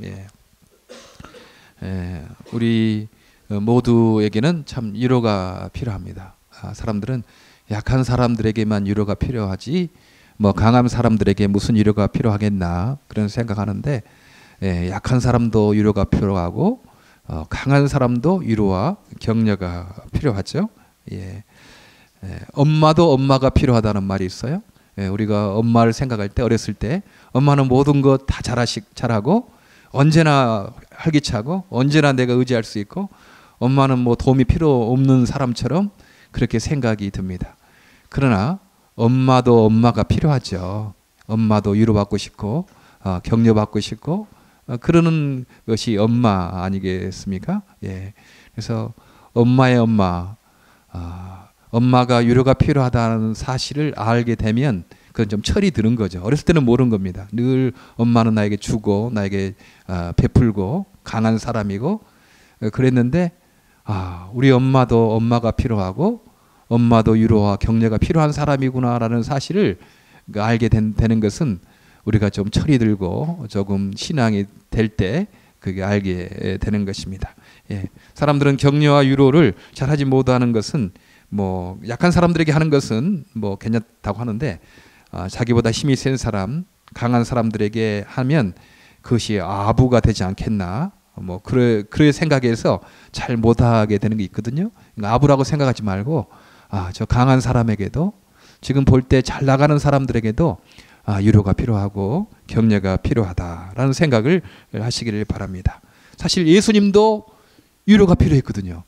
예. 우리 모두에게는 참 위로가 필요합니다. 사람들은 약한 사람들에게만 위로가 필요하지 뭐 강한 사람들에게 무슨 위로가 필요하겠나 그런 생각하는데 약한 사람도 위로가 필요하고 강한 사람도 위로와 격려가 필요하죠. 엄마도 엄마가 필요하다는 말이 있어요. 우리가 엄마를 생각할 때 어렸을 때 엄마는 모든 것 다 잘하고 언제나 활기차고 언제나 내가 의지할 수 있고 엄마는 뭐 도움이 필요 없는 사람처럼 그렇게 생각이 듭니다. 그러나 엄마도 엄마가 필요하죠. 엄마도 위로받고 싶고 격려받고 싶고 그러는 것이 엄마 아니겠습니까? 그래서 엄마의 엄마, 엄마가 위로가 필요하다는 사실을 알게 되면 그건 좀 철이 드는 거죠. 어렸을 때는 모르는 겁니다. 늘 엄마는 나에게 주고 나에게 베풀고 강한 사람이고 그랬는데 우리 엄마도 엄마가 필요하고 엄마도 위로와 격려가 필요한 사람이구나라는 사실을 알게 되는 것은 우리가 좀 철이 들고 조금 신앙이 될 때 그게 알게 되는 것입니다. 사람들은 격려와 위로를 잘하지 못하는 것은 뭐 약한 사람들에게 하는 것은 뭐 괜찮다고 하는데 자기보다 힘이 센 사람, 강한 사람들에게 하면 그것이 아부가 되지 않겠나 뭐 그럴 생각에서 잘 못하게 되는 게 있거든요. 아부라고 생각하지 말고 저 강한 사람에게도 지금 볼 때 잘 나가는 사람들에게도 위로가 필요하고 격려가 필요하다라는 생각을 하시기를 바랍니다. 사실 예수님도 위로가 필요했거든요.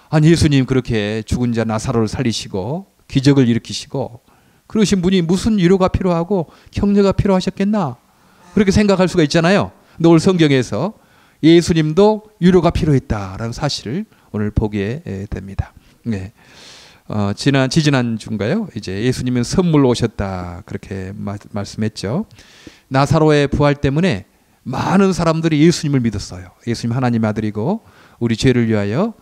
아니 예수님 그렇게 죽은 자 나사로를 살리시고 기적을 일으키시고 그러신 분이 무슨 위로가 필요하고 격려가 필요하셨겠나 그렇게 생각할 수가 있잖아요. 근데 오늘 성경에서 예수님도 위로가 필요했다라는 사실을 오늘 보게 됩니다. 지지난 주인가요? 이제 예수님은 선물로 오셨다 그렇게 말씀했죠. 나사로의 부활 때문에 많은 사람들이 예수님을 믿었어요. 예수님 하나님의 아들이고 우리 죄를 위하여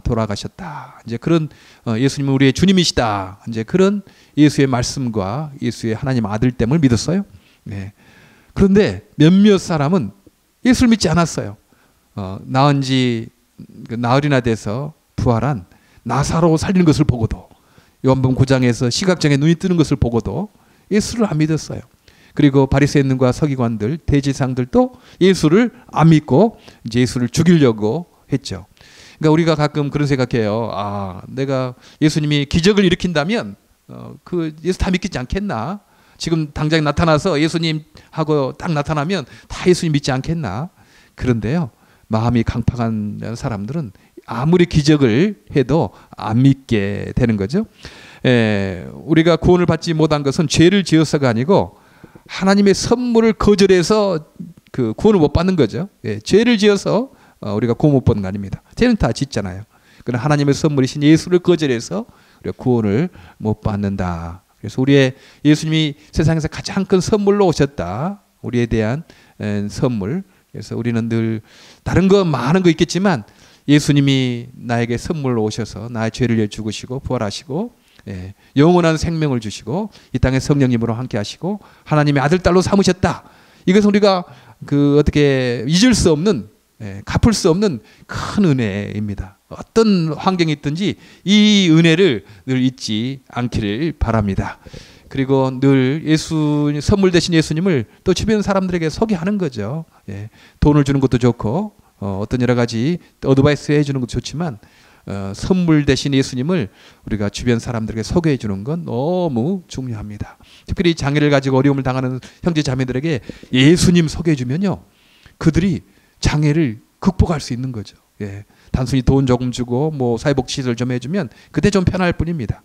돌아가셨다. 이제 그런 예수님은 우리의 주님이시다. 이제 그런 예수의 말씀과 예수의 하나님 아들 때문에 믿었어요. 그런데 몇몇 사람은 예수를 믿지 않았어요. 나은 지 나흘이나 돼서 부활한 나사로 살리는 것을 보고도 요한복음 9장에서 시각장애 눈이 뜨는 것을 보고도 예수를 안 믿었어요. 그리고 바리새인과 서기관들, 대제사장들도 예수를 안 믿고 이제 예수를 죽이려고 했죠. 그러니까 우리가 가끔 그런 생각해요. 내가 예수님이 기적을 일으킨다면 그 예수 다 믿겠지 않겠나? 지금 당장 나타나서 예수님하고 딱 나타나면 다 예수님 믿지 않겠나? 그런데요. 마음이 강팍한 사람들은 아무리 기적을 해도 안 믿게 되는 거죠. 우리가 구원을 받지 못한 것은 죄를 지어서가 아니고 하나님의 선물을 거절해서 그 구원을 못 받는 거죠. 죄를 지어서 우리가 구원 못 받는 거 아닙니다. 죄는 다 짓잖아요. 그러나 하나님의 선물이신 예수를 거절해서 우리가 구원을 못 받는다. 그래서 우리의 예수님이 세상에서 가장 큰 선물로 오셨다. 우리에 대한 선물. 그래서 우리는 늘 다른 거 많은 거 있겠지만 예수님이 나에게 선물로 오셔서 나의 죄를 위해 죽으시고 부활하시고 영원한 생명을 주시고 이 땅에 성령님으로 함께 하시고 하나님의 아들 딸로 삼으셨다. 이것은 우리가 어떻게 잊을 수 없는 갚을 수 없는 큰 은혜입니다. 어떤 환경이 있든지 이 은혜를 늘 잊지 않기를 바랍니다. 그리고 늘 선물 되신 예수님을 또 주변 사람들에게 소개하는 거죠. 돈을 주는 것도 좋고 어떤 여러 가지 어드바이스 해주는 것도 좋지만 선물 대신 예수님을 우리가 주변 사람들에게 소개해 주는 건 너무 중요합니다. 특별히 장애를 가지고 어려움을 당하는 형제 자매들에게 예수님 소개해 주면요, 그들이 장애를 극복할 수 있는 거죠. 단순히 돈 조금 주고 뭐 사회복지시설 좀 해주면 그때 좀 편할 뿐입니다.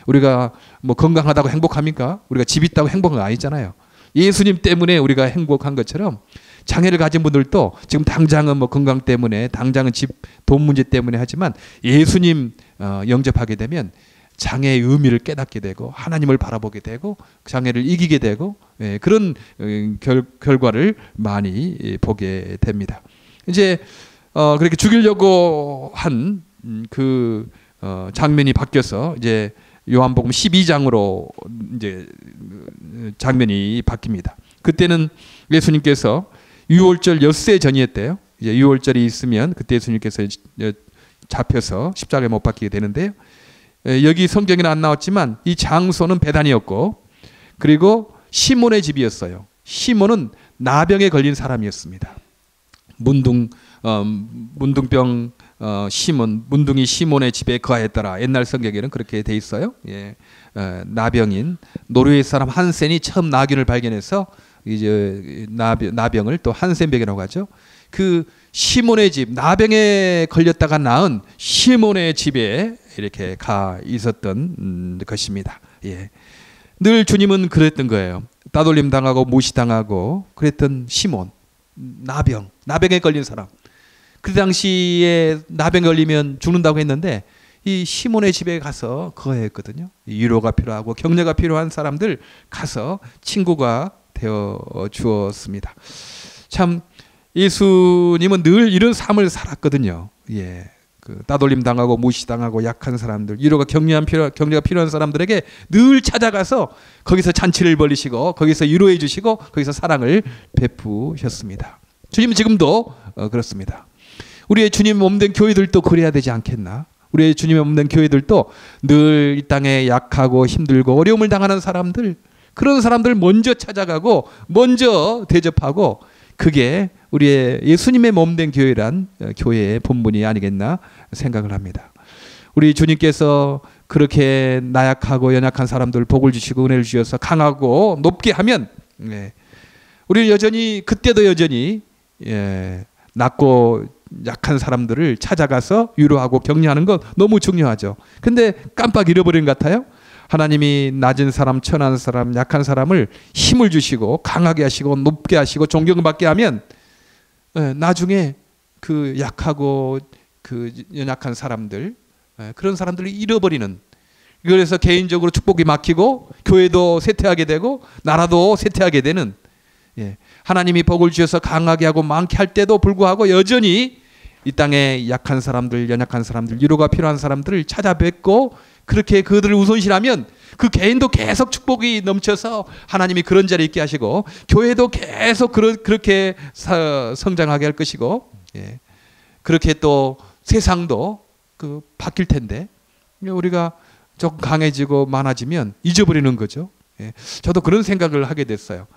우리가 뭐 건강하다고 행복합니까? 우리가 집 있다고 행복한 거 아니잖아요. 예수님 때문에 우리가 행복한 것처럼 장애를 가진 분들도 지금 당장은 뭐 건강 때문에 당장은 돈 문제 때문에 하지만 예수님 영접하게 되면 장애의 의미를 깨닫게 되고 하나님을 바라보게 되고 장애를 이기게 되고 그런 결과를 많이 보게 됩니다. 이제 그렇게 죽이려고 한 그 장면이 바뀌어서 이제 요한복음 12장으로 이제 장면이 바뀝니다. 그때는 예수님께서 유월절 엿새 전이었대요. 이제 유월절이 있으면 그때 예수님께서 잡혀서 십자가에 못 박히게 되는데요. 여기 성경에는 안 나왔지만 이 장소는 베단이었고, 그리고 시몬의 집이었어요. 시몬은 나병에 걸린 사람이었습니다. 문둥병 시몬, 문둥이 시몬의 집에 거하였더라. 옛날 성경에는 그렇게 돼 있어요. 예, 나병인 노르웨이 사람 한센이 처음 나균을 발견해서 이제 나병을 또 한센병이라고 하죠. 그 시몬의 집, 나병에 걸렸다가 나은 시몬의 집에 이렇게 가 있었던 것입니다. 예. 늘 주님은 그랬던 거예요. 따돌림 당하고 무시당하고 그랬던 시몬, 나병에 걸린 사람. 그 당시에 나병에 걸리면 죽는다고 했는데 이 시몬의 집에 가서 거했거든요. 위로가 필요하고 격려가 필요한 사람들 가서 친구가 되어 주었습니다. 참 예수님은 늘 이런 삶을 살았거든요. 예, 그 따돌림 당하고 무시당하고 약한 사람들, 위로가 격려가 필요한 사람들에게 늘 찾아가서 거기서 잔치를 벌이시고 거기서 위로해 주시고 거기서 사랑을 베푸셨습니다. 주님은 지금도 그렇습니다. 우리의 주님 몸된 교회들도 그래야 되지 않겠나? 우리의 주님의 몸된 교회들도 늘 이 땅에 약하고 힘들고 어려움을 당하는 사람들, 그런 사람들 먼저 찾아가고 먼저 대접하고, 그게 우리의 예수님의 몸된 교회란 교회의 본분이 아니겠나 생각을 합니다. 우리 주님께서 그렇게 나약하고 연약한 사람들 복을 주시고 은혜를 주셔서 강하고 높게 하면, 우리는 여전히 그때도 여전히 낮고 약한 사람들을 찾아가서 위로하고 격려하는 건 너무 중요하죠. 근데 깜빡 잃어버린 것 같아요. 하나님이 낮은 사람, 천한 사람, 약한 사람을 힘을 주시고 강하게 하시고 높게 하시고 존경받게 하면 나중에 그 약하고 그 연약한 사람들, 그런 사람들을 잃어버리는, 그래서 개인적으로 축복이 막히고 교회도 쇠퇴하게 되고 나라도 쇠퇴하게 되는, 하나님이 복을 주셔서 강하게 하고 많게 할 때도 불구하고 여전히 이 땅에 약한 사람들, 연약한 사람들, 위로가 필요한 사람들을 찾아뵙고 그렇게 그들을 우선시하면 그 개인도 계속 축복이 넘쳐서 하나님이 그런 자리에 있게 하시고 교회도 계속 그렇게 성장하게 할 것이고, 그렇게 또 세상도 바뀔 텐데 우리가 조금 강해지고 많아지면 잊어버리는 거죠. 저도 그런 생각을 하게 됐어요.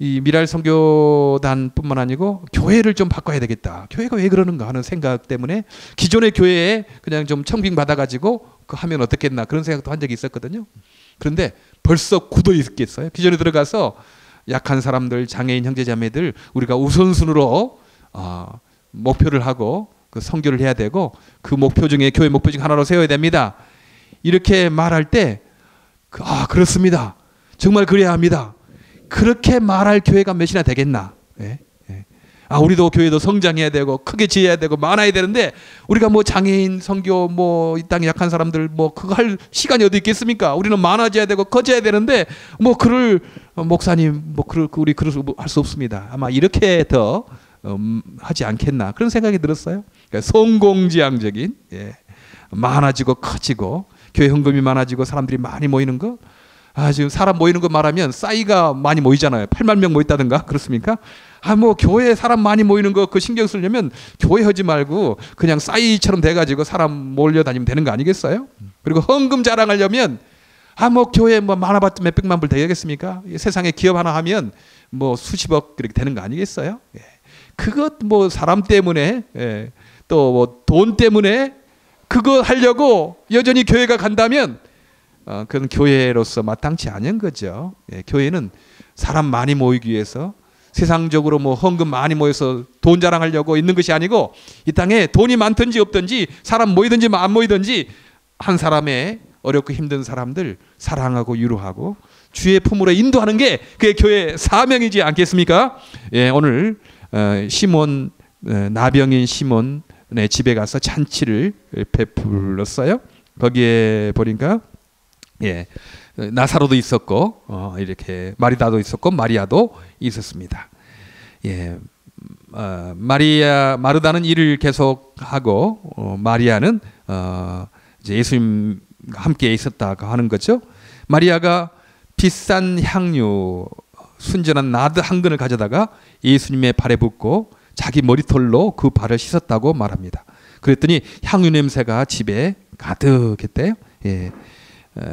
이 미랄 선교단뿐만 아니고 교회를 좀 바꿔야 되겠다. 교회가 왜 그러는가 하는 생각 때문에 기존의 교회에 그냥 좀 청빙 받아가지고 하면 어떻겠나 그런 생각도 한 적이 있었거든요. 그런데 벌써 굳어 있겠어요. 기존에 들어가서 약한 사람들, 장애인 형제자매들 우리가 우선순위로 목표를 하고 그 선교를 해야 되고 그 목표 중에 교회 목표 중 하나로 세워야 됩니다. 이렇게 말할 때 그렇습니다. 정말 그래야 합니다. 그렇게 말할 교회가 몇이나 되겠나? 우리도 교회도 성장해야 되고 크게 지어야 되고 많아야 되는데 우리가 뭐 장애인 선교 뭐 이 땅에 약한 사람들 뭐 그거 할 시간이 어디 있겠습니까? 우리는 많아져야 되고 커져야 되는데 뭐 그를 목사님 뭐 우리 그럴 할 수 없습니다. 아마 이렇게 더 하지 않겠나 그런 생각이 들었어요. 그러니까 성공지향적인, 많아지고 커지고 교회 헌금이 많아지고 사람들이 많이 모이는 거. 지금 사람 모이는 거 말하면 싸이가 많이 모이잖아요. 8만 명 모였다든가 그렇습니까? 뭐 교회 사람 많이 모이는 거 그 신경 쓰려면 교회 하지 말고 그냥 싸이처럼 돼가지고 사람 몰려다니면 되는 거 아니겠어요? 그리고 헌금 자랑하려면 뭐 교회 뭐 많아봤자 몇백만 불 되겠습니까? 세상에 기업 하나 하면 뭐 수십억 그렇게 되는 거 아니겠어요? 그것 뭐 사람 때문에 또 뭐 돈 때문에 그거 하려고 여전히 교회가 간다면 그건 교회로서 마땅치 않은 거죠. 교회는 사람 많이 모이기 위해서 세상적으로 뭐 헌금 많이 모여서 돈 자랑하려고 있는 것이 아니고 이 땅에 돈이 많든지 없든지 사람 모이든지 안 모이든지 한 사람의 어렵고 힘든 사람들 사랑하고 위로하고 주의 품으로 인도하는 게 그게 교회 사명이지 않겠습니까? 오늘 시몬, 나병인 시몬의 집에 가서 잔치를 베풀었어요. 거기에 보니까 나사로도 있었고 이렇게 마리다도 있었고 마리아도 있었습니다. 마르다는 일을 계속하고 마리아는 이제 예수님과 함께 있었다고 하는 거죠. 마리아가 비싼 향유 순전한 나드 한 근을 가져다가 예수님의 발에 붓고 자기 머리털로 그 발을 씻었다고 말합니다. 그랬더니 향유 냄새가 집에 가득했대요. 예.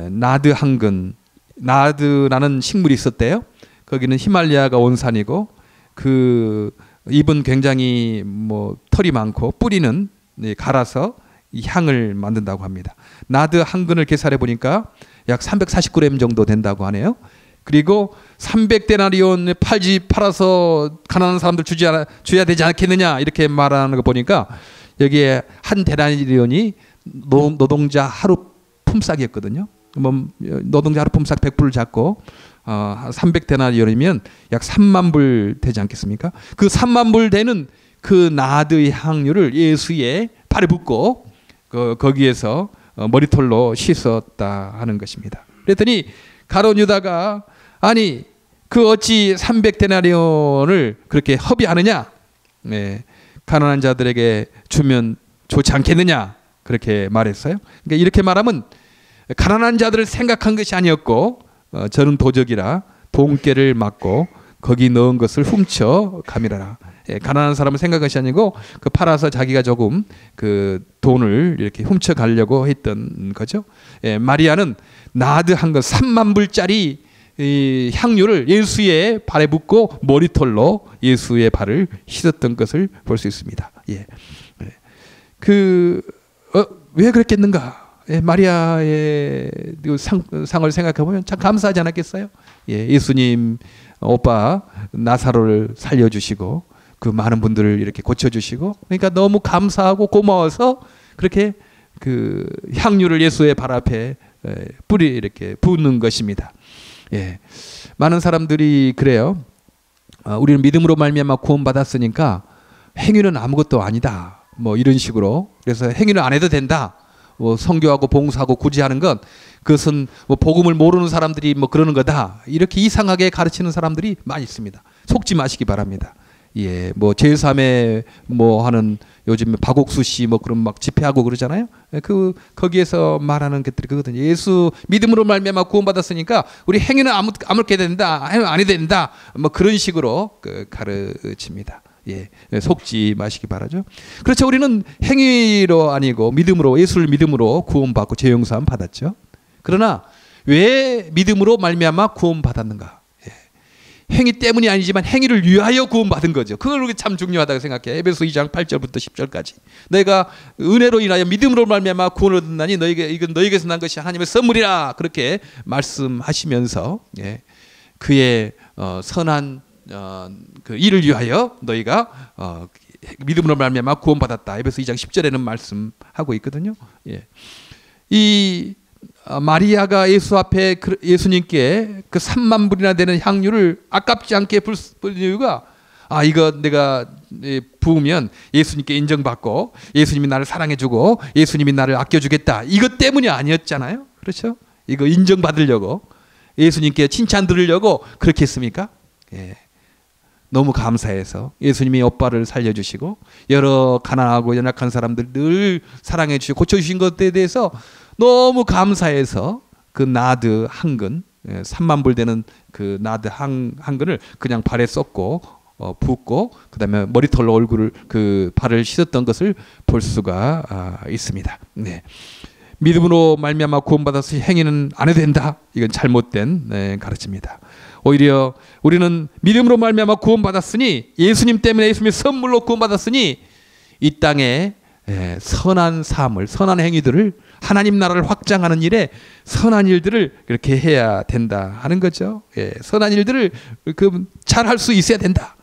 나드 한 근, 나드라는 식물이 있었대요. 거기는 히말라야가 원산이고 그 잎은 굉장히 뭐 털이 많고 뿌리는 갈아서 이 향을 만든다고 합니다. 나드 한 근을 계산해 보니까 약 340g 정도 된다고 하네요. 그리고 300데나리온 팔아서 가난한 사람들 줘야 되지 않겠느냐 이렇게 말하는 거 보니까 여기에 한 데나리온이 노동자 하루 품삯이었거든요. 뭐 노동자 하루 품삯 100불을 잡고 300데나리온이면 약 3만 불 되지 않겠습니까? 그 3만 불 되는 그 나드의 향유를 예수의 발에 붓고 거기에서 머리털로 씻었다 하는 것입니다. 그랬더니 가룟 유다가 아니 그 어찌 300데나리온을 그렇게 허비하느냐? 네, 가난한 자들에게 주면 좋지 않겠느냐? 그렇게 말했어요. 그러니까 이렇게 말하면 가난한 자들을 생각한 것이 아니었고 저는 도적이라 돈깨를 맞고 거기 넣은 것을 훔쳐 가미라라. 예, 가난한 사람을 생각한 것이 아니고 그 팔아서 자기가 조금 그 돈을 이렇게 훔쳐 가려고 했던 거죠. 예, 마리아는 나드 한 것 3만 불짜리 이 향유를 예수의 발에 붓고 머리털로 예수의 발을 씻었던 것을 볼 수 있습니다. 예. 왜 그랬겠는가? 예, 마리아의 상을 생각해 보면 참 감사하지 않았겠어요? 예, 예수님 오빠 나사로를 살려주시고 그 많은 분들을 이렇게 고쳐주시고 그러니까 너무 감사하고 고마워서 그렇게 그 향유를 예수의 발 앞에 이렇게 붓는 것입니다. 예, 많은 사람들이 그래요. 우리는 믿음으로 말미암아 구원받았으니까 행위는 아무것도 아니다. 뭐 이런 식으로 그래서 행위는 안 해도 된다. 뭐 선교하고 봉사하고 굳이 하는 건 그것은 뭐 복음을 모르는 사람들이 뭐 그러는 거다. 이렇게 이상하게 가르치는 사람들이 많이 있습니다. 속지 마시기 바랍니다. 예, 뭐 제3회 뭐 하는 요즘 박옥수 씨 뭐 그런 막 집회하고 그러잖아요. 거기에서 말하는 것들이 그거든요. 예수 믿음으로 말미암아 구원받았으니까 우리 행위는 아무렇게 된다, 행위 안 해도 된다. 뭐 그런 식으로 가르칩니다. 예, 속지 마시기 바라죠. 그렇죠. 우리는 행위로 아니고 믿음으로 예수를 믿음으로 구원받고 죄용서함 받았죠. 그러나 왜 믿음으로 말미암아 구원받았는가? 행위 때문이 아니지만 행위를 위하여 구원받은 거죠. 그걸 참 중요하다고 생각해요. 에베소 2장 8절부터 10절까지. 내가 은혜로 인하여 믿음으로 말미암아 구원을 얻었나니 이건 너희에게서 난 것이 하나님의 선물이라 그렇게 말씀하시면서 예, 그의 선한 그 일을 위하여 너희가 믿음으로 말미암아 구원받았다. 에베소 2장 10절에는 말씀하고 있거든요. 예. 이 마리아가 예수 앞에 예수님께 그 3만 불이나 되는 향유를 아깝지 않게 부은 이유가 이거 내가 부으면 예수님께 인정받고 예수님이 나를 사랑해주고 예수님이 나를 아껴주겠다. 이것 때문이 아니었잖아요. 그렇죠? 이거 인정받으려고 예수님께 칭찬 들으려고 그렇게 했습니까? 예. 너무 감사해서 예수님이 오빠를 살려주시고 여러 가난하고 연약한 사람들 늘 사랑해 주시고 고쳐주신 것에 대해서 너무 감사해서 그 나드 한 근 3만 불 되는 그 나드 한 근을 그냥 발에 쏟고 붓고 그다음에 머리털로 얼굴을 그 발을 씻었던 것을 볼 수가 있습니다. 네. 믿음으로 말미암아 구원받아서 행위는 안 해도 된다. 이건 잘못된 가르침입니다. 오히려 우리는 믿음으로 말미암아 구원받았으니 예수님 때문에 예수님의 선물로 구원받았으니 이 땅에 선한 삶을 선한 행위들을 하나님 나라를 확장하는 일에 선한 일들을 그렇게 해야 된다 하는 거죠. 예, 선한 일들을 잘 할 수 있어야 된다.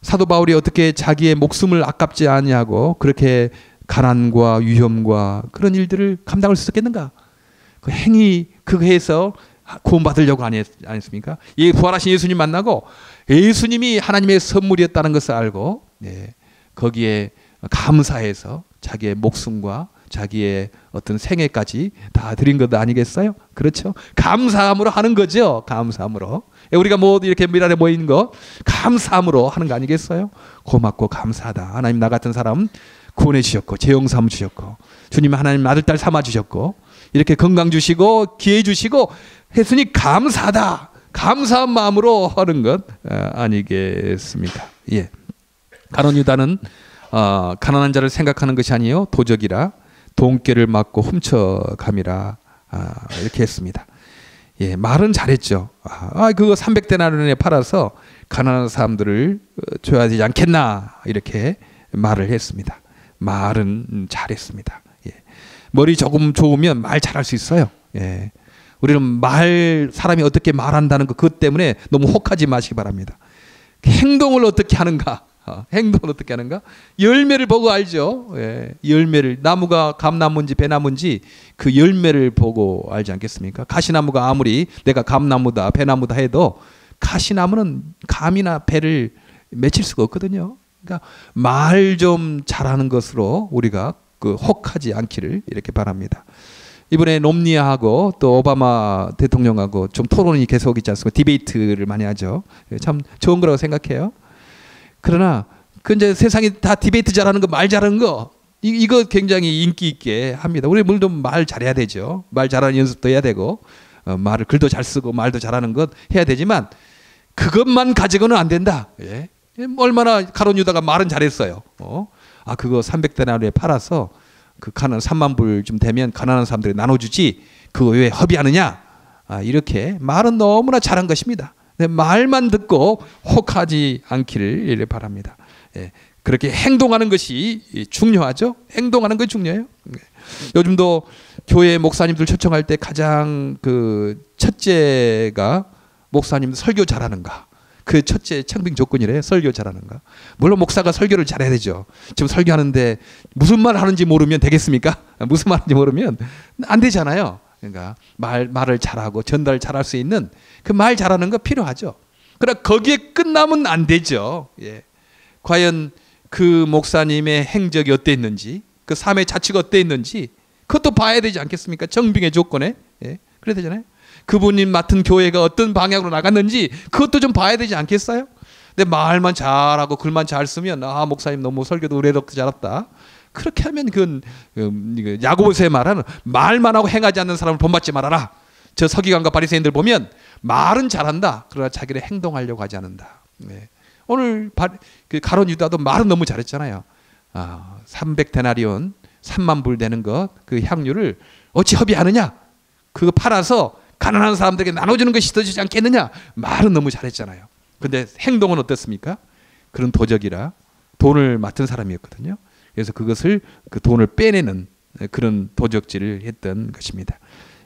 사도 바울이 어떻게 자기의 목숨을 아깝지 않냐고 그렇게 가난과 위험과 그런 일들을 감당할 수 있었겠는가? 그 행위 그거 해서 구원받으려고 안 했습니까? 부활하신 예수님 만나고 예수님이 하나님의 선물이었다는 것을 알고 거기에 감사해서 자기의 목숨과 자기의 어떤 생애까지 다 드린 것 아니겠어요? 그렇죠? 감사함으로 하는 거죠. 감사함으로. 우리가 뭐 이렇게 미랄에 모인 거 감사함으로 하는 거 아니겠어요? 고맙고 감사하다. 하나님 나 같은 사람 구원해 주셨고 죄용 삼아 주셨고 주님 하나님 아들 딸 삼아 주셨고 이렇게 건강 주시고 기회 주시고 했으니 감사하다. 감사한 마음으로 하는 것 아니겠습니까? 예. 가룟 유다는 가난한 자를 생각하는 것이 아니요 도적이라 돈꾀를 맞고 훔쳐감이라 이렇게 했습니다. 예, 말은 잘했죠. 그거 300데나리온에 팔아서 가난한 사람들을 줘야 되지 않겠나 이렇게 말을 했습니다. 말은 잘했습니다. 예. 머리 조금 좋으면 말 잘할 수 있어요. 예. 우리는 사람이 어떻게 말한다는 그것 때문에 너무 혹하지 마시기 바랍니다. 행동을 어떻게 하는가? 행동을 어떻게 하는가? 열매를 보고 알죠. 예, 열매를, 나무가 감나무인지 배나무인지 그 열매를 보고 알지 않겠습니까? 가시나무가 아무리 내가 감나무다 배나무다 해도 가시나무는 감이나 배를 맺힐 수가 없거든요. 그러니까 말 좀 잘하는 것으로 우리가 그 혹하지 않기를 이렇게 바랍니다. 이번에 롬니하고 또 오바마 대통령하고 좀 토론이 계속 있지 않습니까? 디베이트를 많이 하죠. 참 좋은 거라고 생각해요. 그러나 그 이제 세상이 다 디베이트 잘하는 거, 말 잘하는 거 이거 굉장히 인기 있게 합니다. 우리 물도 말 잘해야 되죠. 말 잘하는 연습도 해야 되고 말을 글도 잘 쓰고 말도 잘하는 것 해야 되지만 그것만 가지고는 안 된다. 예. 얼마나 가룟 유다가 말은 잘했어요. 그거 300데나리온에 팔아서 그 가난 3만 불쯤 되면 가난한 사람들이 나눠주지 그거 왜 허비하느냐? 이렇게 말은 너무나 잘한 것입니다. 말만 듣고 혹하지 않기를 바랍니다. 예, 그렇게 행동하는 것이 중요하죠. 행동하는 것이 중요해요. 요즘도 교회 목사님들 초청할 때 가장 그 첫째가 목사님 설교 잘하는가. 그 첫째 청빙 조건이래요. 설교 잘하는가. 물론 목사가 설교를 잘해야 되죠. 지금 설교하는데 무슨 말 하는지 모르면 되겠습니까? 무슨 말 하는지 모르면 안 되잖아요. 그러니까 말을 잘하고 전달 잘할 수 있는 그 말 잘하는 거 필요하죠. 그러나 거기에 끝나면 안 되죠. 예. 과연 그 목사님의 행적이 어땠는지, 그 삶의 자치가 어땠는지 그것도 봐야 되지 않겠습니까? 정빙의 조건에. 예. 그래야 되잖아요. 그분이 맡은 교회가 어떤 방향으로 나갔는지 그것도 좀 봐야 되지 않겠어요? 근데 말만 잘하고 글만 잘 쓰면 목사님 너무 설교도 의외롭게 잘했다. 그렇게 하면 그건 야고보서에 말하는 말만 하고 행하지 않는 사람을 본받지 말아라. 저 서기관과 바리새인들 보면 말은 잘한다. 그러나 자기를 행동하려고 하지 않는다. 네. 오늘 그 가룟 유다도 말은 너무 잘했잖아요. 300데나리온 3만 불 되는 것 그 향유를 어찌 허비하느냐? 그거 팔아서 가난한 사람들에게 나눠주는 것이 더 되지 않겠느냐? 말은 너무 잘했잖아요. 근데 행동은 어떻습니까? 그런 도적이라 돈을 맡은 사람이었거든요. 그래서 그것을 그 돈을 빼내는 그런 도적질을 했던 것입니다.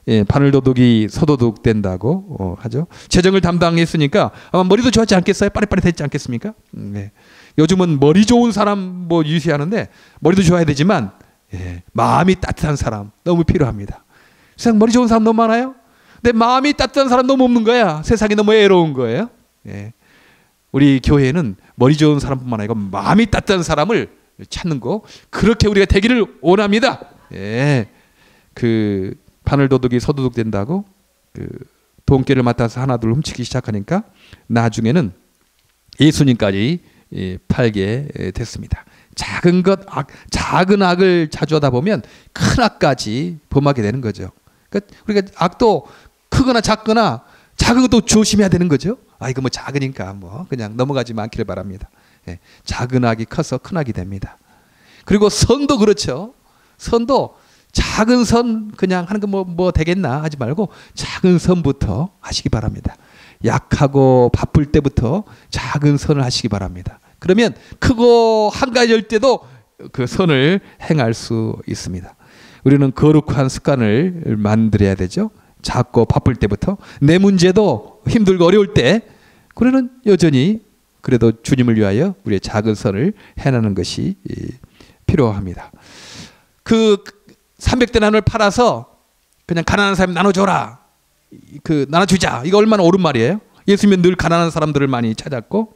예, 바늘도둑이 소도둑 된다고 하죠. 재정을 담당했으니까 아마 머리도 좋았지 않겠어요? 빠릿빠릿했지 않겠습니까? 네. 요즘은 머리 좋은 사람 뭐 유시하는데 머리도 좋아야 되지만 마음이 따뜻한 사람 너무 필요합니다. 세상 머리 좋은 사람 너무 많아요. 근데 마음이 따뜻한 사람 너무 없는 거야. 세상이 너무 애로운 거예요. 예. 우리 교회는 머리 좋은 사람뿐만 아니고 마음이 따뜻한 사람을 찾는 거 그렇게 우리가 되기를 원합니다. 예. 그 바늘도둑이 소도둑 된다고 그 돈깨를 맡아서 하나둘 훔치기 시작하니까 나중에는 예수님까지 팔게 됐습니다. 작은 작은 악을 자주 하다 보면 큰 악까지 범하게 되는 거죠. 그러니까 우리가 악도 크거나 작거나 작은 것도 조심해야 되는 거죠. 이거 뭐 작으니까 뭐 그냥 넘어가지 않기를 바랍니다. 예, 작은 악이 커서 큰 악이 됩니다. 그리고 선도 그렇죠. 선도 작은 선 그냥 하는 거 뭐 되겠나 하지 말고 작은 선부터 하시기 바랍니다. 약하고 바쁠 때부터 작은 선을 하시기 바랍니다. 그러면 크고 한가해질 때도 그 선을 행할 수 있습니다. 우리는 거룩한 습관을 만들어야 되죠. 작고 바쁠 때부터 내 문제도 힘들고 어려울 때 우리는 여전히 그래도 주님을 위하여 우리의 작은 선을 해나가는 것이 필요합니다. 그 300데나리온을 팔아서 그냥 가난한 사람 나눠줘라. 나눠주자. 이거 얼마나 옳은 말이에요. 예수님은 늘 가난한 사람들을 많이 찾았고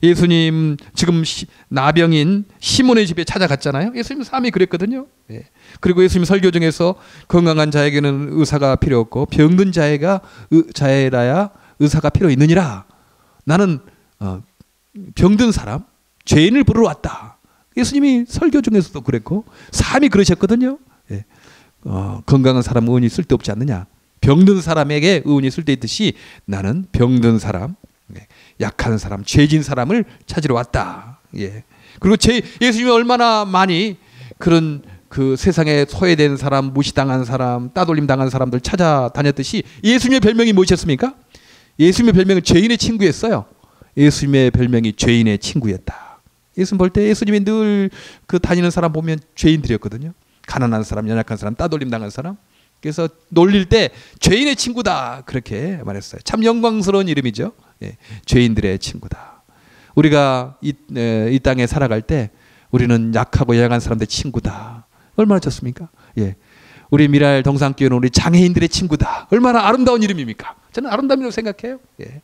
예수님 지금 나병인 시몬의 집에 찾아갔잖아요. 예수님 삶이 그랬거든요. 그리고 예수님 설교 중에서 건강한 자에게는 의사가 필요 없고 병든 자에라야 의사가 필요 있느니라. 나는 병든 사람, 죄인을 부르러 왔다. 예수님이 설교 중에서도 그랬고 삶이 그러셨거든요. 건강한 사람은 은이 쓸데없지 않느냐. 병든 사람에게 의원이 있을 때 있듯이 나는 병든 사람, 약한 사람, 죄진 사람을 찾으러 왔다. 예. 그리고 예수님이 얼마나 많이 그런 그 세상에 소외된 사람, 무시당한 사람, 따돌림 당한 사람들 찾아다녔듯이 예수님의 별명이 무엇이었습니까? 예수님의 별명은 죄인의 친구였어요. 예수님의 별명이 죄인의 친구였다. 예수님 볼 때 예수님이 늘 그 다니는 사람 보면 죄인들이었거든요. 가난한 사람, 연약한 사람, 따돌림 당한 사람. 그래서 놀릴 때 죄인의 친구다 그렇게 말했어요. 참 영광스러운 이름이죠. 예, 죄인들의 친구다. 우리가 이 땅에 살아갈 때 우리는 약하고 연약한 사람들의 친구다. 얼마나 좋습니까? 예, 우리 미랄 동산교회는 우리 장애인들의 친구다. 얼마나 아름다운 이름입니까? 저는 아름다움이라고 생각해요. 예.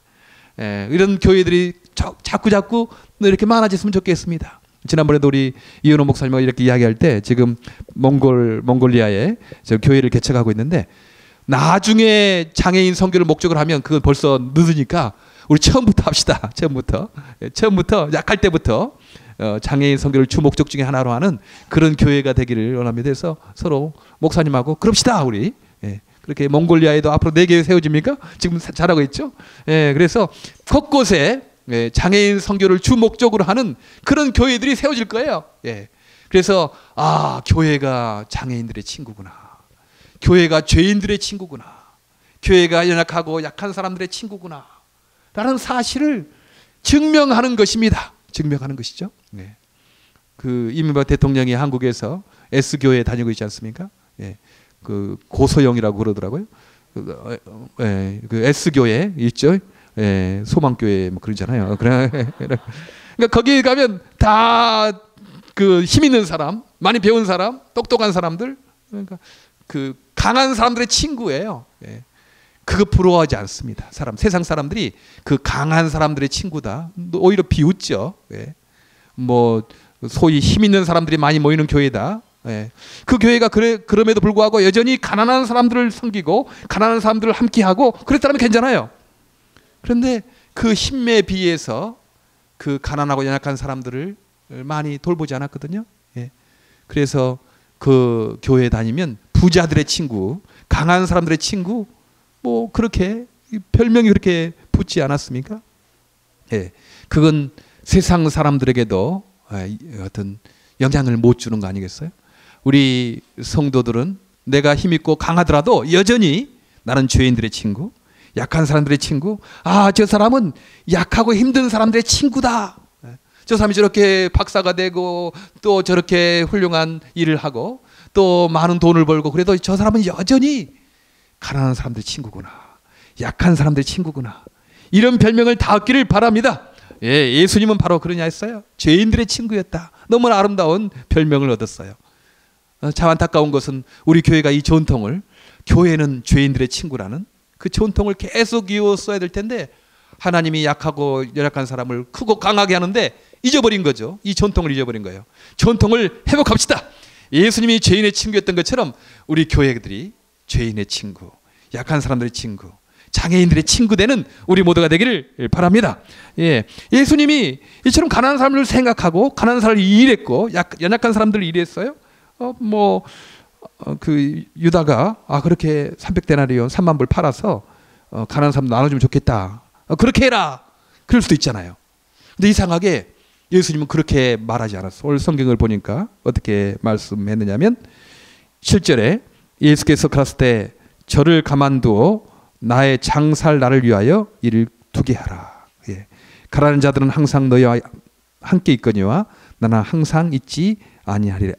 예, 이런 교회들이 자꾸 이렇게 많아졌으면 좋겠습니다. 지난번에도 우리 이현호 목사님과 이렇게 이야기할 때 지금 몽골리아에 저 교회를 개척하고 있는데 나중에 장애인 선교를 목적으로 하면 그건 벌써 늦으니까 우리 처음부터 합시다. 처음부터 약할 때부터 장애인 선교를 주 목적 중에 하나로 하는 그런 교회가 되기를 원합니다. 그래서 서로 목사님하고 그럽시다 우리. 예. 그렇게 몽골리아에도 앞으로 4개 세워집니까? 지금 잘하고 있죠. 예, 그래서 곳곳에 장애인 선교를 주 목적으로 하는 그런 교회들이 세워질 거예요. 예, 그래서 교회가 장애인들의 친구구나. 교회가 죄인들의 친구구나. 교회가 연약하고 약한 사람들의 친구구나. 라는 사실을 증명하는 것입니다. 증명하는 것이죠. 예. 그 이명박 대통령이 한국에서 S교회 다니고 있지 않습니까? 예. 그 고소영이라고 그러더라고요. 그 S교회 있죠. 예, 소망교회 뭐 그러잖아요. 그러니까 거기 가면 다 그 힘 있는 사람, 많이 배운 사람, 똑똑한 사람들, 그러니까 그 강한 사람들의 친구예요. 예. 그거 부러워하지 않습니다. 세상 사람들이 그 강한 사람들의 친구다. 오히려 비웃죠. 예. 뭐 소위 힘 있는 사람들이 많이 모이는 교회다. 예. 그 교회가 그럼에도 불구하고 여전히 가난한 사람들을 섬기고 가난한 사람들을 함께하고 그랬다면 괜찮아요. 그런데 그 힘에 비해서 그 가난하고 연약한 사람들을 많이 돌보지 않았거든요. 예. 그래서 그 교회에 다니면 부자들의 친구, 강한 사람들의 친구, 뭐 그렇게 별명이 그렇게 붙지 않았습니까? 예. 그건 세상 사람들에게도 어떤 영향을 못 주는 거 아니겠어요? 우리 성도들은 내가 힘있고 강하더라도 여전히 나는 죄인들의 친구, 약한 사람들의 친구. 저 사람은 약하고 힘든 사람들의 친구다. 저 사람이 저렇게 박사가 되고 또 저렇게 훌륭한 일을 하고 또 많은 돈을 벌고 그래도 저 사람은 여전히 가난한 사람들의 친구구나. 약한 사람들의 친구구나. 이런 별명을 다 얻기를 바랍니다. 예, 예수님은 바로 그러냐 했어요. 죄인들의 친구였다. 너무나 아름다운 별명을 얻었어요. 참 안타까운 것은 우리 교회가 이 전통을, 교회는 죄인들의 친구라는 그 전통을 계속 이어써야 될 텐데 하나님이 약하고 연약한 사람을 크고 강하게 하는데 잊어버린 거죠. 이 전통을 잊어버린 거예요. 전통을 회복합시다. 예수님이 죄인의 친구였던 것처럼 우리 교회들이 죄인의 친구, 약한 사람들의 친구, 장애인들의 친구 되는 우리 모두가 되기를 바랍니다. 예, 예수님이 이처럼 가난한 사람을 생각하고 가난한 사람을 일했고 연약한 사람들을 일했어요. 그 유다가 그렇게 300데나리온 3만 불 팔아서 가난한 사람 나눠주면 좋겠다. 그렇게 해라. 그럴 수도 있잖아요. 근데 이상하게 예수님은 그렇게 말하지 않았어. 오늘 성경을 보니까 어떻게 말씀했느냐면 7절에 예수께서 갔을 때 저를 가만두어 나의 장살 나를 위하여 이를 두게 하라. 예. 가난한 자들은 항상 너희와 함께 있거니와 나는 항상 있지 아니하리라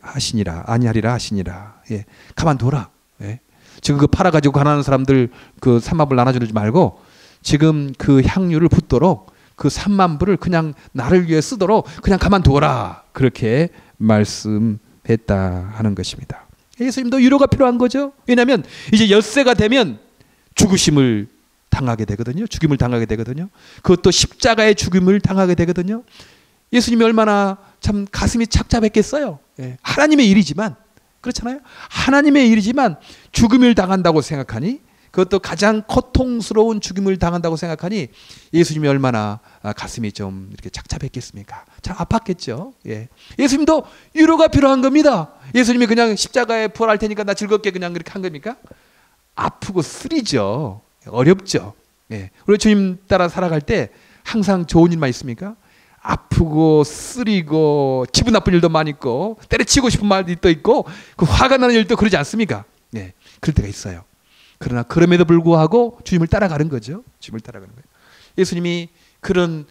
하시니라. 예. 가만둬라. 예. 지금 그 팔아가지고 가난한 사람들 그 3만 불 나눠주지 말고 지금 그 향유를 붓도록 그 3만 불을 그냥 나를 위해 쓰도록 그냥 가만두어라. 그렇게 말씀했다 하는 것입니다. 예수님도 위로가 필요한 거죠. 왜냐하면 이제 엿새가 되면 죽음을 당하게 되거든요. 그것도 십자가의 죽음을 당하게 되거든요. 예수님이 얼마나 참 가슴이 착잡했겠어요. 예. 하나님의 일이지만 그렇잖아요. 하나님의 일이지만 죽음을 당한다고 생각하니 그것도 가장 고통스러운 죽임을 당한다고 생각하니 예수님이 얼마나 가슴이 좀 이렇게 착잡했겠습니까? 참 아팠겠죠. 예. 예수님도 위로가 필요한 겁니다. 예수님이 그냥 십자가에 부활할 테니까 나 즐겁게 그냥 그렇게 한 겁니까? 아프고 쓰리죠. 어렵죠. 예. 우리 주님 따라 살아갈 때 항상 좋은 일만 있습니까? 아프고 쓰리고 기분 나쁜 일도 많이 있고 때려치고 싶은 말도 있고 그 화가 나는 일도 그러지 않습니까? 예. 그럴 때가 있어요. 그러나 그럼에도 불구하고 주님을 따라가는 거죠. 주님을 따라가는 거예요. 예수님이 그런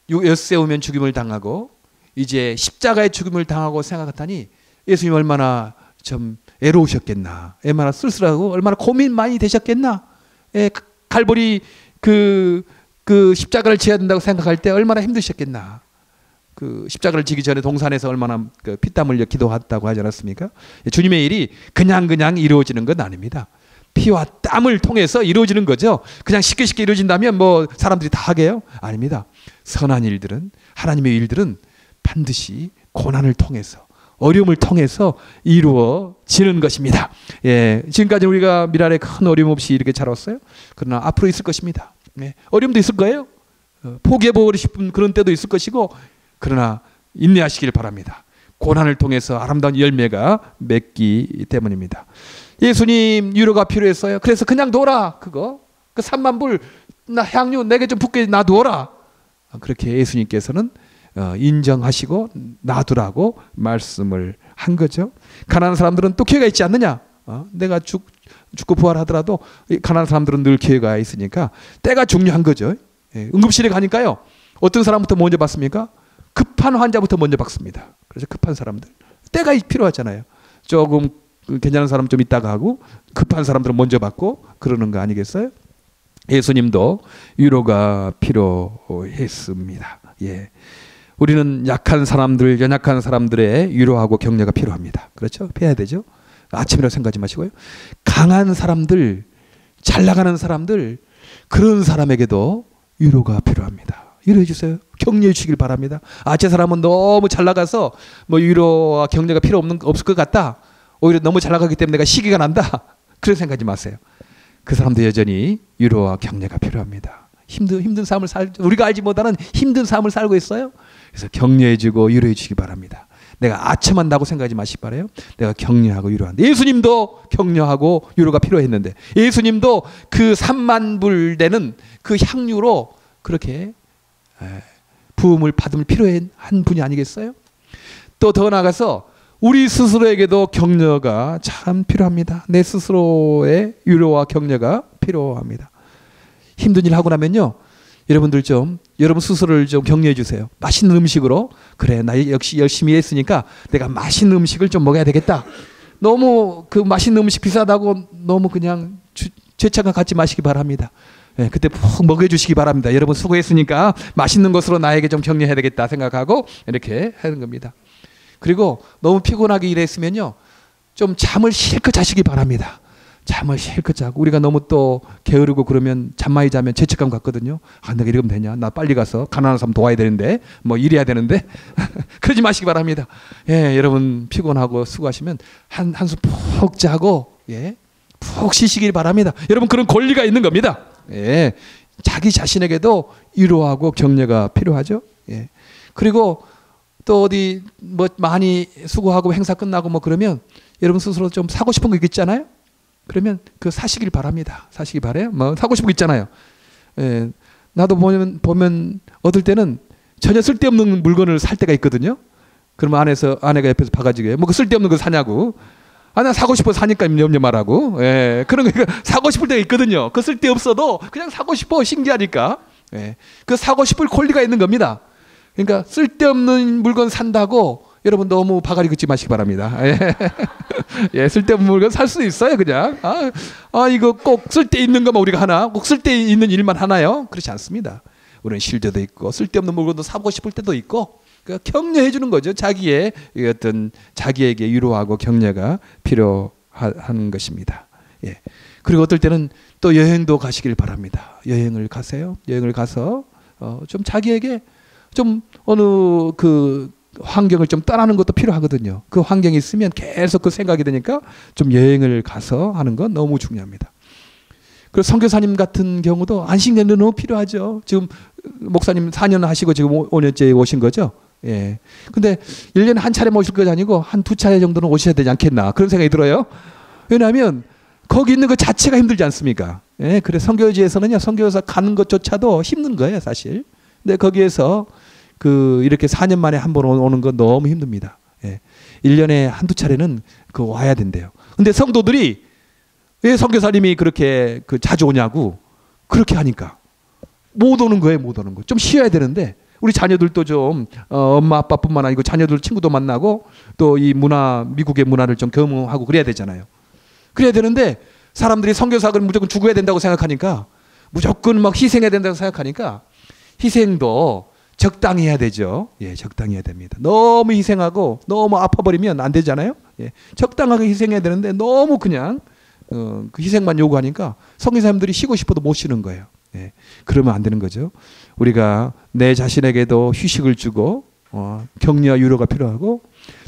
엿새 오면 죽임을 당하고 이제 십자가의 죽임을 당하고 생각하더니 예수님 얼마나 좀 애로우셨겠나, 얼마나 쓸쓸하고 얼마나 고민 많이 되셨겠나. 예, 갈보리 그 십자가를 지어야 된다고 생각할 때 얼마나 힘드셨겠나. 그 십자가를 지기 전에 동산에서 얼마나 그 피땀 흘려 기도했다고 하지 않았습니까? 주님의 일이 그냥 이루어지는 건 아닙니다. 피와 땀을 통해서 이루어지는 거죠. 그냥 쉽게 이루어진다면 뭐 사람들이 다 하게요? 아닙니다. 선한 일들은, 하나님의 일들은 반드시 고난을 통해서, 어려움을 통해서 이루어지는 것입니다. 예, 지금까지 우리가 미랄에 큰 어려움 없이 이렇게 자랐어요. 그러나 앞으로 있을 것입니다. 예, 어려움도 있을 거예요. 포기해버리고 싶은 그런 때도 있을 것이고, 그러나 인내하시길 바랍니다. 고난을 통해서 아름다운 열매가 맺기 때문입니다. 예수님 위로가 필요했어요. 그래서 그냥 둬라. 그 3만 불 나 향유 내게 좀 붓게 놔두어라. 그렇게 예수님께서는 인정하시고 놔두라고 말씀을 한 거죠. 가난한 사람들은 또 기회가 있지 않느냐. 내가 죽고 부활하더라도 가난한 사람들은 늘 기회가 있으니까 때가 중요한 거죠. 예, 응급실에 가니까요. 어떤 사람부터 먼저 받습니까? 급한 환자부터 먼저 받습니다. 그래서 급한 사람들. 때가 필요하잖아요. 조금 괜찮은 사람 좀 있다가 하고 급한 사람들은 먼저 받고 그러는 거 아니겠어요? 예수님도 위로가 필요했습니다. 예. 우리는 약한 사람들, 연약한 사람들의 위로하고 격려가 필요합니다. 그렇죠? 해야 되죠? 아침이라고 생각하지 마시고요. 강한 사람들, 잘 나가는 사람들, 그런 사람에게도 위로가 필요합니다. 위로해 주세요. 격려해 주시길 바랍니다. 제 사람은 너무 잘 나가서 뭐 위로와 격려가 없을 것 같다. 오히려 너무 잘 나가기 때문에 내가 시기가 난다. 그렇게 생각하지 마세요. 그 사람도 여전히 위로와 격려가 필요합니다. 힘든 삶을 우리가 알지 못하는 힘든 삶을 살고 있어요. 그래서 격려해주고 위로해 주시기 바랍니다. 내가 아첨한다고 생각하지 마시기 바라요. 내가 격려하고 위로한다. 예수님도 격려하고 위로가 필요했는데 예수님도 그 3만 불 되는 그 향유로 그렇게 부음을 받음을 필요한 분이 아니겠어요? 또 더 나아가서 우리 스스로에게도 격려가 참 필요합니다. 내 스스로의 위로와 격려가 필요합니다. 힘든 일 하고 나면요, 여러분들 여러분 스스로를 좀 격려해 주세요. 맛있는 음식으로. 그래, 나 역시 열심히 했으니까 내가 맛있는 음식을 좀 먹어야 되겠다. 너무 그 맛있는 음식 비싸다고 너무 그냥 죄책감 갖지 마시기 바랍니다. 예, 그때 푹 먹여주시기 바랍니다. 여러분 수고했으니까 맛있는 것으로 나에게 좀 격려해야 되겠다 생각하고 이렇게 하는 겁니다. 그리고 너무 피곤하게 일했으면요, 좀 잠을 실컷 자시기 바랍니다. 잠을 실컷 자고, 우리가 너무 또 게으르고 그러면 잠 많이 자면 죄책감 갖거든요. 내가 이러면 되냐? 나 빨리 가서 가난한 사람 도와야 되는데, 뭐 일해야 되는데. 그러지 마시기 바랍니다. 예, 여러분 피곤하고 수고하시면 한숨 푹 자고, 예, 푹 쉬시길 바랍니다. 여러분 그런 권리가 있는 겁니다. 예, 자기 자신에게도 위로하고 격려가 필요하죠. 예, 그리고 또 어디 뭐 많이 수고하고 행사 끝나고 뭐 그러면 여러분 스스로 좀 사고 싶은 거 있잖아요. 그러면 그 사시길 바랍니다. 사시기 바래요. 뭐 사고 싶은 거 있잖아요. 예, 나도 보면 어떨 때는 전혀 쓸데없는 물건을 살 때가 있거든요. 그러면 아내가 옆에서 봐가지고 뭐 그 쓸데없는 거 사냐고. 나 사고 싶어 사니까 염려 말하고. 예, 그런 거 사고 싶을 때가 있거든요. 그 쓸데없어도 그냥 사고 싶어, 신기하니까. 예, 그 사고 싶을 권리가 있는 겁니다. 그러니까 쓸데없는 물건 산다고 여러분 너무 바가지 긋지 마시기 바랍니다. 예. 예, 쓸데없는 물건 살 수 있어요, 그냥. 이거 꼭 쓸데있는 것만 우리가 하나? 꼭 쓸데있는 일만 하나요? 그렇지 않습니다. 우리는 쉴 때도 있고 쓸데없는 물건도 사고 싶을 때도 있고, 그러니까 격려해 주는 거죠. 자기의 자기에게 위로하고 격려가 필요한 것입니다. 예. 그리고 어떨 때는 또 여행도 가시길 바랍니다. 여행을 가세요. 여행을 가서 좀 자기에게 좀 어느 그 환경을 좀 떠나는 것도 필요하거든요. 그 환경이 있으면 계속 그 생각이 드니까 좀 여행을 가서 하는 건 너무 중요합니다. 그리고 선교사님 같은 경우도 안식년도 너무 필요하죠. 지금 목사님 4년 하시고 지금 5년째 오신 거죠. 예. 근데 1년에 한 차례 오실 것 아니고 한 2차례 정도는 오셔야 되지 않겠나 그런 생각이 들어요. 왜냐하면 거기 있는 것 자체가 힘들지 않습니까? 예, 그래 선교지에서는요, 선교사 가는 것조차도 힘든 거예요, 사실. 근데 거기에서 이렇게 4년 만에 한 번 오는 건 너무 힘듭니다. 예. 1년에 한두 차례는 와야 된대요. 근데 성도들이 왜 선교사님이 그렇게 자주 오냐고 그렇게 하니까 못 오는 거예요, 못 오는 거. 좀 쉬어야 되는데 우리 자녀들도 좀 엄마 아빠뿐만 아니고 자녀들 친구도 만나고 또 이 미국의 문화를 좀 경험하고 그래야 되잖아요. 그래야 되는데 사람들이 선교사를 무조건 죽어야 된다고 생각하니까, 무조건 막 희생해야 된다고 생각하니까 희생도 적당히 해야 되죠. 예, 적당히 해야 됩니다. 너무 희생하고 너무 아파버리면 안 되잖아요. 예, 적당하게 희생해야 되는데 너무 그냥 그 희생만 요구하니까 선교사님들이 쉬고 싶어도 못 쉬는 거예요. 예, 그러면 안 되는 거죠. 우리가 내 자신에게도 휴식을 주고 격려와 위로가 필요하고,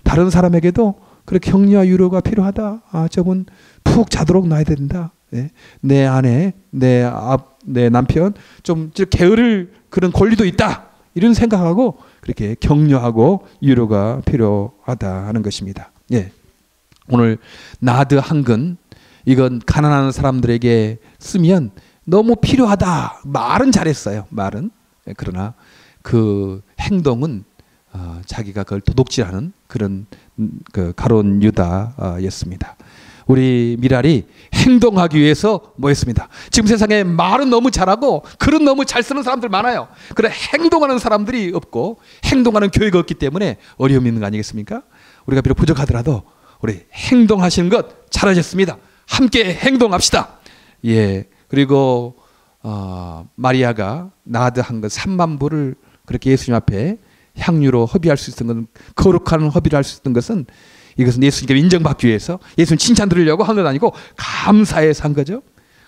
다른 사람에게도 그렇게 격려와 위로가 필요하다. 저분 푹 자도록 놔야 된다. 예, 내 아내, 내 남편 좀 게으를 그런 권리도 있다. 이런 생각하고 그렇게 격려하고 위로가 필요하다 하는 것입니다. 예, 오늘 나드 한근, 이건 가난한 사람들에게 쓰면 너무 필요하다. 말은 잘했어요. 말은. 그러나 그 행동은 자기가 그걸 도둑질하는 그런 가론 유다였습니다. 우리 미랄이 행동하기 위해서 모였습니다. 지금 세상에 말은 너무 잘하고 글은 너무 잘 쓰는 사람들 많아요. 그러나 행동하는 사람들이 없고 행동하는 교회가 없기 때문에 어려움이 있는 거 아니겠습니까? 우리가 비록 부족하더라도 우리 행동하시는 것 잘하셨습니다. 함께 행동합시다. 예. 그리고 마리아가 나드한 것 3만 불을 그렇게 예수님 앞에 향유로 허비할 수 있었던 건, 거룩한 허비를 할 수 있었던 것은, 이것은 예수님께 인정받기 위해서 예수님 칭찬 들으려고 한 건 아니고 감사해서 한 거죠.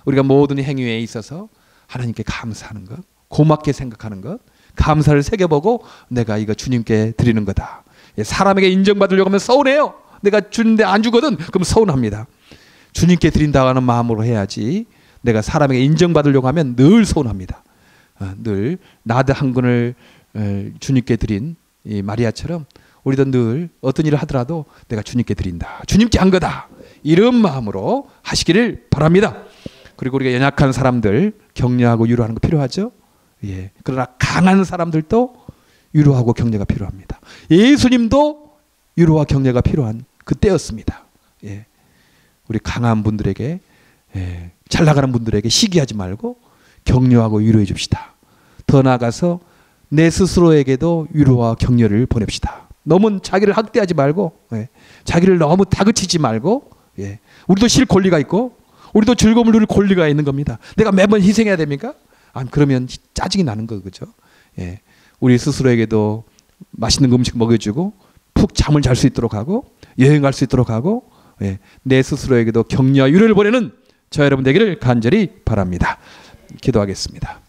우리가 모든 행위에 있어서 하나님께 감사하는 것, 고맙게 생각하는 것, 감사를 새겨보고 내가 이거 주님께 드리는 거다. 사람에게 인정받으려고 하면 서운해요. 내가 주는데 안 주거든. 그럼 서운합니다. 주님께 드린다고 하는 마음으로 해야지, 내가 사람에게 인정받으려고 하면 늘 서운합니다. 늘 나드 한 근을 주님께 드린 이 마리아처럼 우리도 늘 어떤 일을 하더라도 내가 주님께 드린다, 주님께 한 거다, 이런 마음으로 하시기를 바랍니다. 그리고 우리가 연약한 사람들 격려하고 위로하는 거 필요하죠. 예. 그러나 강한 사람들도 위로하고 격려가 필요합니다. 예수님도 위로와 격려가 필요한 그때였습니다. 예. 우리 강한 분들에게, 잘 나가는 분들에게 시기하지 말고 격려하고 위로해 줍시다. 더 나아가서 내 스스로에게도 위로와 격려를 보냅시다. 너무 자기를 학대하지 말고, 자기를 너무 다그치지 말고, 우리도 쉴 권리가 있고 우리도 즐거움을 누릴 권리가 있는 겁니다. 내가 매번 희생해야 됩니까? 그러면 짜증이 나는 거죠. 우리 스스로에게도 맛있는 음식 먹여주고 푹 잠을 잘 수 있도록 하고 여행 갈 수 있도록 하고, 내 스스로에게도 격려와 위로를 보내는 저 여러분 되기를 간절히 바랍니다. 기도하겠습니다.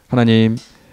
하나님,